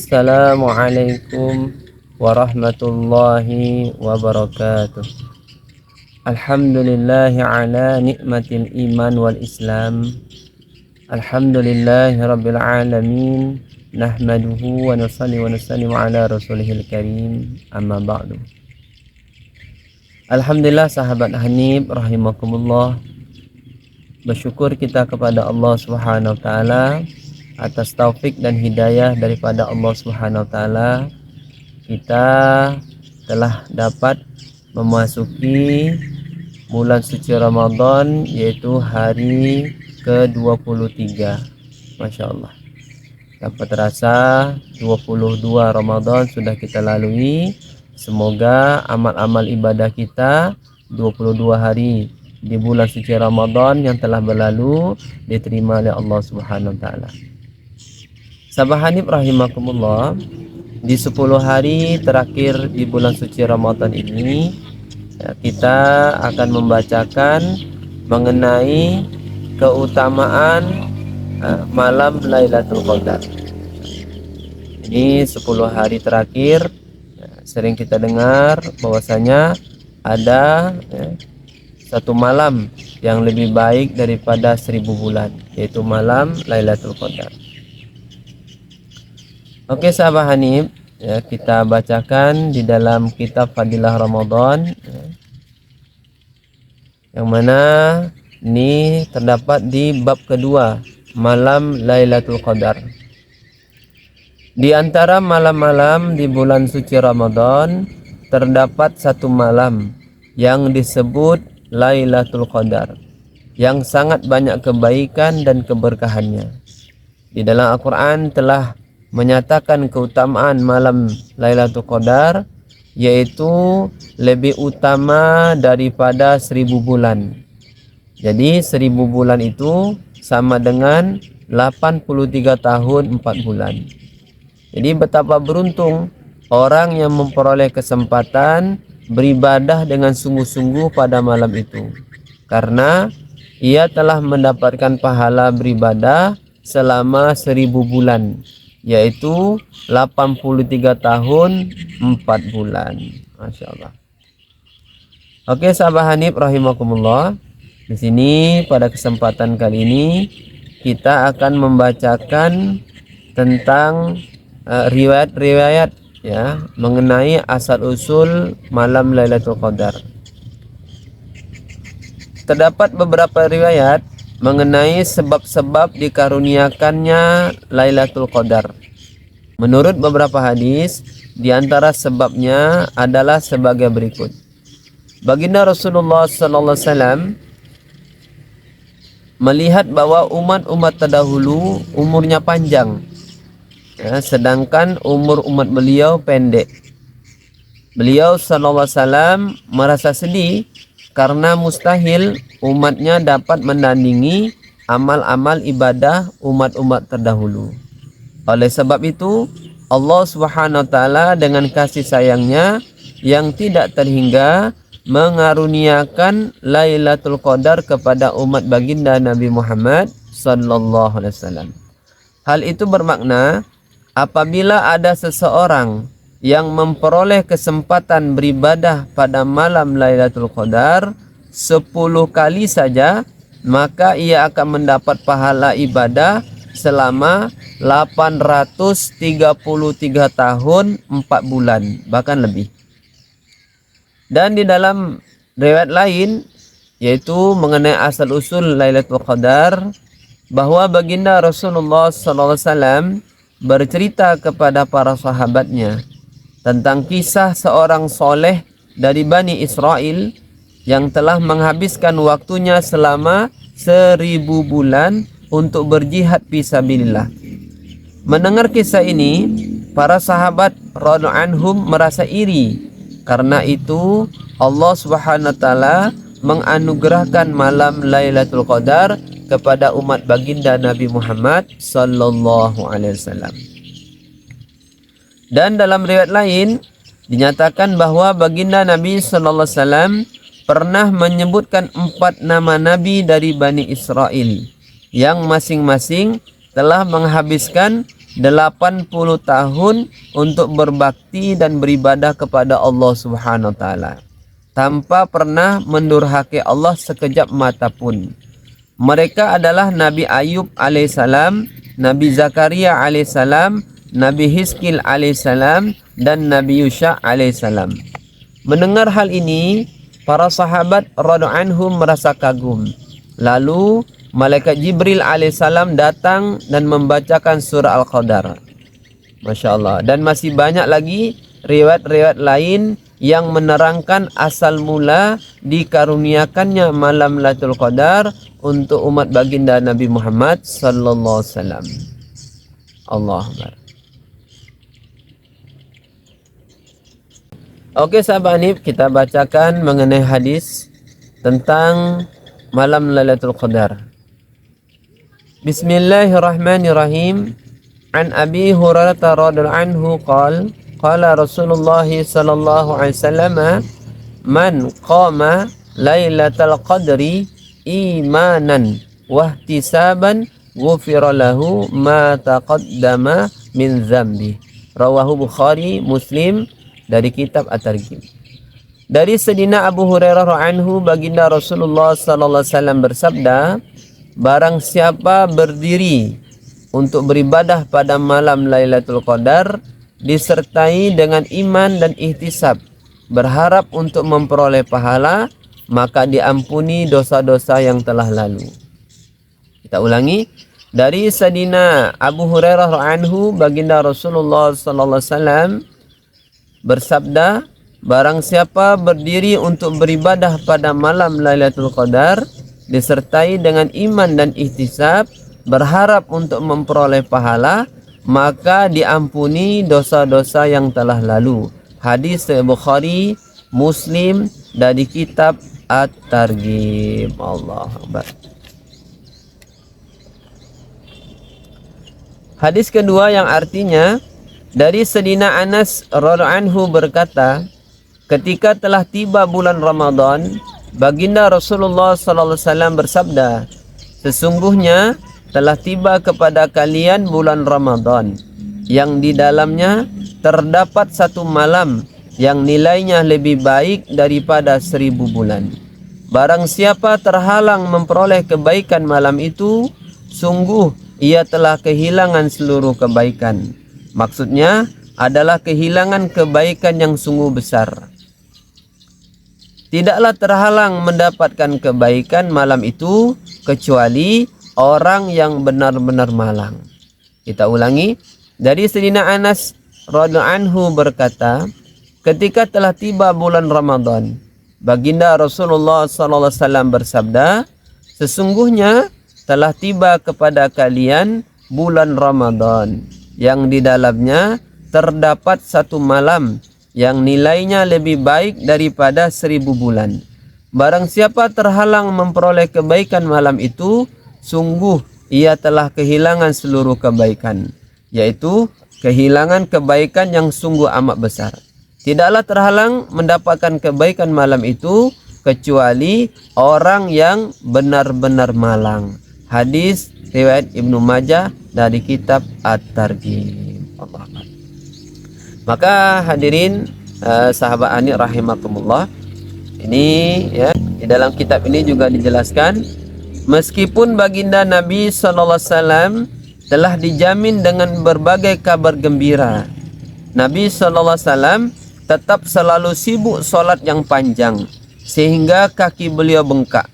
Assalamualaikum warahmatullahi wabarakatuh. Alhamdulillahi ala nikmatil iman wal islam. Alhamdulillahi rabbil alamin. Nahmaduhu wa nusalli wa nusallimu ala rasulihil karim. Amma ba'du. Alhamdulillah sahabat Hanif rahimakumullah. Bersyukur kita kepada Allah Subhanahu wa taala atas taufik dan hidayah daripada Allah Subhanahu wa taala. Kita telah dapat memasuki bulan suci Ramadan, yaitu hari ke-23. Masya Allah, dapat terasa 22 Ramadan sudah kita lalui. Semoga amal-amal ibadah kita 22 hari di bulan suci Ramadan yang telah berlalu diterima oleh Allah Subhanahu wa taala. Sahabat Hanif rahimakumullah, di 10 hari terakhir di bulan suci Ramadan ini kita akan membacakan mengenai keutamaan malam Lailatul Qadar. Ini 10 hari terakhir sering kita dengar bahwasanya ada satu malam yang lebih baik daripada 1000 bulan, yaitu malam Lailatul Qadar. Oke sahabat Hanif, kita bacakan di dalam kitab Fadilah Ramadan, yang mana ini terdapat di bab kedua, malam Lailatul Qadar. Di antara malam-malam di bulan suci Ramadan terdapat satu malam yang disebut Lailatul Qadar, yang sangat banyak kebaikan dan keberkahannya. Di dalam Al-Quran telah menyatakan keutamaan malam Lailatul Qadar, yaitu lebih utama daripada 1000 bulan. Jadi 1000 bulan itu sama dengan 83 tahun 4 bulan. Jadi betapa beruntung orang yang memperoleh kesempatan beribadah dengan sungguh-sungguh pada malam itu, karena ia telah mendapatkan pahala beribadah selama 1000 bulan, yaitu 83 tahun 4 bulan. Masya Allah. Oke sahabat Hanif rahimakumullah, di sini pada kesempatan kali ini kita akan membacakan tentang riwayat-riwayat mengenai asal usul malam Lailatul Qadar. Terdapat beberapa riwayat mengenai sebab-sebab dikaruniakannya Lailatul Qadar. Menurut beberapa hadis, di antara sebabnya adalah sebagai berikut. Baginda Rasulullah sallallahu alaihi wasallam melihat bahwa umat-umat terdahulu umurnya panjang, sedangkan umur umat beliau pendek. Beliau sallallahu alaihi wasallam merasa sedih karena mustahil umatnya dapat menandingi amal-amal ibadah umat-umat terdahulu. Oleh sebab itu, Allah Subhanahu wa taala dengan kasih sayangnya yang tidak terhingga mengaruniakan Lailatul Qadar kepada umat baginda Nabi Muhammad sallallahu alaihi wasallam. Hal itu bermakna apabila ada seseorang yang memperoleh kesempatan beribadah pada malam Lailatul Qadar 10 kali saja, maka ia akan mendapat pahala ibadah selama 833 tahun 4 bulan, bahkan lebih. Dan di dalam riwayat lain, yaitu mengenai asal usul Lailatul Qadar, bahwa baginda Rasulullah SAW bercerita kepada para sahabatnya tentang kisah seorang soleh dari Bani Israel yang telah menghabiskan waktunya selama 1000 bulan untuk berjihad fisabilillah. Mendengar kisah ini, para sahabat radhiyallahu anhum merasa iri. Karena itu Allah Subhanahu wa taala menganugerahkan malam Lailatul Qadar kepada umat baginda Nabi Muhammad sallallahu alaihi wasallam. Dan dalam riwayat lain dinyatakan bahwa baginda Nabi sallallahu alaihi wasallam pernah menyebutkan 4 nama nabi dari Bani Israel yang masing-masing telah menghabiskan 80 tahun untuk berbakti dan beribadah kepada Allah Subhanahu wa taala tanpa pernah mendurhaki Allah sekejap mata pun. Mereka adalah Nabi Ayub alaihissalam, Nabi Zakaria alaihissalam, Nabi Hizkil alaihissalam, dan Nabi Yusha alaihissalam. Mendengar hal ini, para sahabat radhiyallahu anhum merasa kagum. Lalu malaikat Jibril alaihissalam datang dan membacakan surah Al-Qadar. Masya Allah. Dan masih banyak lagi riwayat-riwayat lain yang menerangkan asal mula dikaruniakannya malam Lailatul Qadar untuk umat baginda Nabi Muhammad sallallahu alaihi wasallam. Allahu Akbar. Oke sahabat Hanif, kita bacakan mengenai hadis tentang malam Lailatul Qadar. Bismillahirrahmanirrahim. An Abi Hurairah radhiyallahu anhu qala Rasulullah sallallahu alaihi wasallam, man qama Lailatul Qadri imanan wa ihtisaban ghufira lahu ma taqaddama min dzambi. Rawahu Bukhari Muslim dari kitab At-Targhib. Dari Sayyidina Abu Hurairah anhu, baginda Rasulullah sallallahu alaihi wasallam bersabda, barang siapa berdiri untuk beribadah pada malam Lailatul Qadar disertai dengan iman dan ihtisab, berharap untuk memperoleh pahala, maka diampuni dosa-dosa yang telah lalu. Kita ulangi. Dari Sayyidina Abu Hurairah anhu, baginda Rasulullah sallallahu alaihi wasallam bersabda, barang siapa berdiri untuk beribadah pada malam Lailatul Qadar disertai dengan iman dan ihtisab, berharap untuk memperoleh pahala, maka diampuni dosa-dosa yang telah lalu. Hadis Bukhari Muslim dari kitab At-Targhib. Allahu Akbar. Hadis kedua yang artinya dari Sayyidina Anas radhiyallahu anhu berkata, ketika telah tiba bulan Ramadan, baginda Rasulullah sallallahu alaihi wasallam bersabda, sesungguhnya telah tiba kepada kalian bulan Ramadan yang di dalamnya terdapat satu malam yang nilainya lebih baik daripada 1000 bulan. Barang siapa terhalang memperoleh kebaikan malam itu, sungguh ia telah kehilangan seluruh kebaikan. Maksudnya adalah kehilangan kebaikan yang sungguh besar. Tidaklah terhalang mendapatkan kebaikan malam itu kecuali orang yang benar-benar malang. Kita ulangi. Dari Sayyidina Anas radhiyallahu anhu berkata, ketika telah tiba bulan Ramadan, baginda Rasulullah sallallahu alaihi wasallam bersabda, sesungguhnya telah tiba kepada kalian bulan Ramadan yang di dalamnya terdapat satu malam yang nilainya lebih baik daripada 1000 bulan. Barang siapa terhalang memperoleh kebaikan malam itu, sungguh ia telah kehilangan seluruh kebaikan, yaitu kehilangan kebaikan yang sungguh amat besar. Tidaklah terhalang mendapatkan kebaikan malam itu kecuali orang yang benar-benar malang. Hadis riwayat Ibnu Majah dari kitab At-Targhib. Maka hadirin sahabat Ani rahimakumullah, ini ya, di dalam kitab ini juga dijelaskan, meskipun baginda Nabi sallallahu alaihi wasallam telah dijamin dengan berbagai kabar gembira, Nabi sallallahu alaihi wasallam tetap selalu sibuk solat yang panjang sehingga kaki beliau bengkak.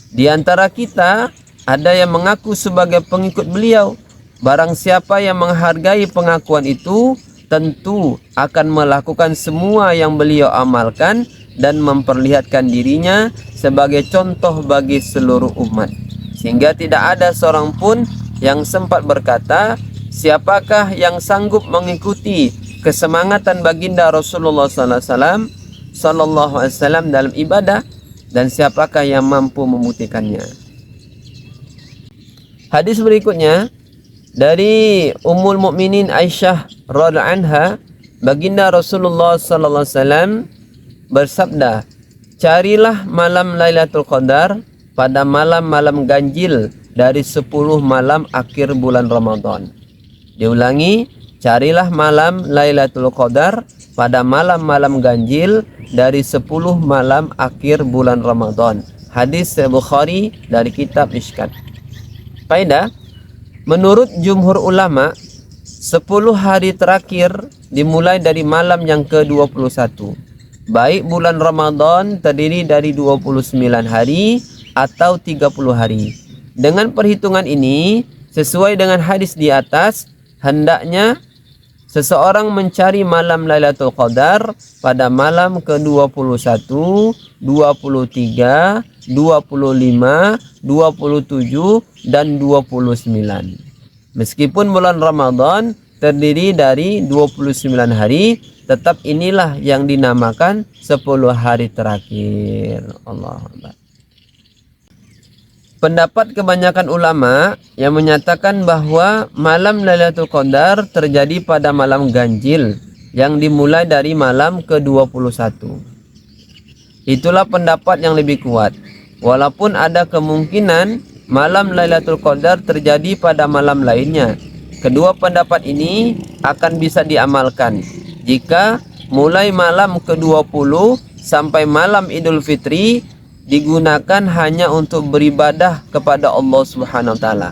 Di antara kita ada yang mengaku sebagai pengikut beliau. Barang siapa yang menghargai pengakuan itu, tentu akan melakukan semua yang beliau amalkan dan memperlihatkan dirinya sebagai contoh bagi seluruh umat, sehingga tidak ada seorang pun yang sempat berkata, siapakah yang sanggup mengikuti kesemangatan baginda Rasulullah sallallahu alaihi wasallam dalam ibadah, dan siapakah yang mampu membuktikannya. Hadis berikutnya dari Ummul Mukminin Aisyah radhiyallahu anha, baginda Rasulullah sallallahu alaihi wasallam bersabda, carilah malam Lailatul Qadar pada malam-malam ganjil dari 10 malam akhir bulan Ramadan. Diulangi, carilah malam Lailatul Qadar pada malam-malam ganjil dari 10 malam akhir bulan Ramadan. Hadis Bukhari dari kitab Mishkat. Faedah, menurut jumhur ulama, 10 hari terakhir dimulai dari malam yang ke-21. Baik bulan Ramadan terdiri dari 29 hari atau 30 hari. Dengan perhitungan ini, sesuai dengan hadis di atas, hendaknya seseorang mencari malam Lailatul Qadar pada malam ke-21, 23, 25, 27, dan 29. Meskipun bulan Ramadan terdiri dari 29 hari, tetap inilah yang dinamakan 10 hari terakhir. Allah Akbar. Pendapat kebanyakan ulama yang menyatakan bahwa malam Lailatul Qadar terjadi pada malam ganjil yang dimulai dari malam ke-21. Itulah pendapat yang lebih kuat. Walaupun ada kemungkinan malam Lailatul Qadar terjadi pada malam lainnya, kedua pendapat ini akan bisa diamalkan jika mulai malam ke-20 sampai malam Idul Fitri digunakan hanya untuk beribadah kepada Allah Subhanahu wa taala.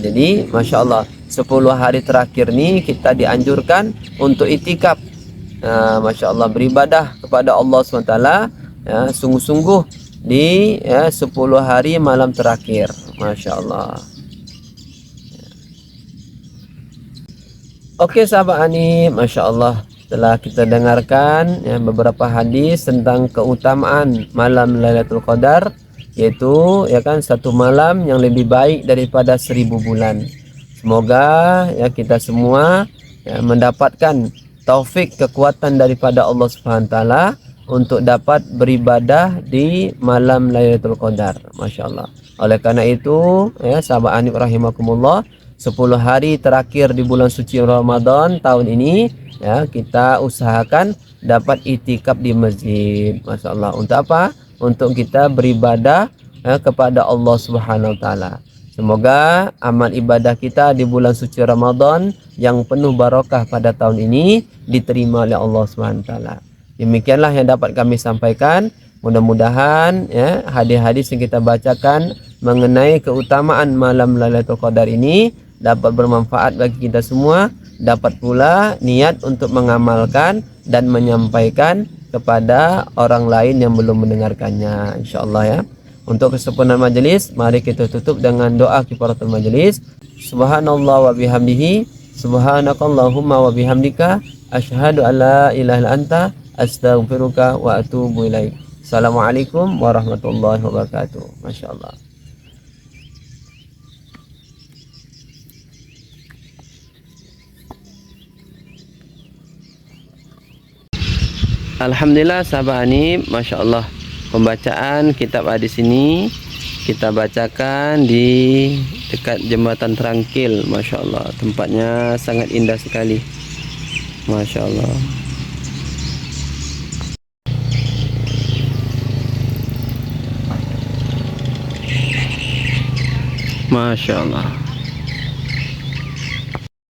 Jadi Masya Allah, 10 hari terakhir ini kita dianjurkan untuk itikaf. Masya Allah, beribadah kepada Allah Subhanahu wa taala sungguh-sungguh di 10 hari malam terakhir. Masya Allah. Oke sahabat Ani, Masya Allah, setelah kita dengarkan beberapa hadis tentang keutamaan malam Lailatul Qadar, yaitu satu malam yang lebih baik daripada 1000 bulan. Semoga kita semua mendapatkan taufik kekuatan daripada Allah Subhanahu wa taala untuk dapat beribadah di malam Lailatul Qadar. Masya Allah. Oleh karena itu, sahabat Anif rahimakumullah, 10 hari terakhir di bulan suci Ramadan tahun ini, kita usahakan dapat itikaf di masjid. Masya Allah. Untuk apa? Untuk kita beribadah kepada Allah Subhanahu wa taala. Semoga amal ibadah kita di bulan suci Ramadan yang penuh barokah pada tahun ini diterima oleh Allah Subhanahu wa taala. Demikianlah yang dapat kami sampaikan. Mudah-mudahan hadis-hadis yang kita bacakan mengenai keutamaan malam Lailatul Qadar ini dapat bermanfaat bagi kita semua, dapat pula niat untuk mengamalkan dan menyampaikan kepada orang lain yang belum mendengarkannya, insyaallah ya. Untuk kesempurnaan majelis, mari kita tutup dengan doa kifaratul majelis. Subhanallah wa bihamdihi, subhanakallahumma wa bihamdika, asyhadu an la ilaha illa anta, astaghfiruka wa atubu ilaik. Assalamualaikum warahmatullahi wabarakatuh. Masya Allah. Alhamdulillah sahabat Ani, Masya Allah, pembacaan kitab hadis ini kita bacakan di dekat jembatan Terangkil. Masya Allah, tempatnya sangat indah sekali. Masya Allah. Masya Allah.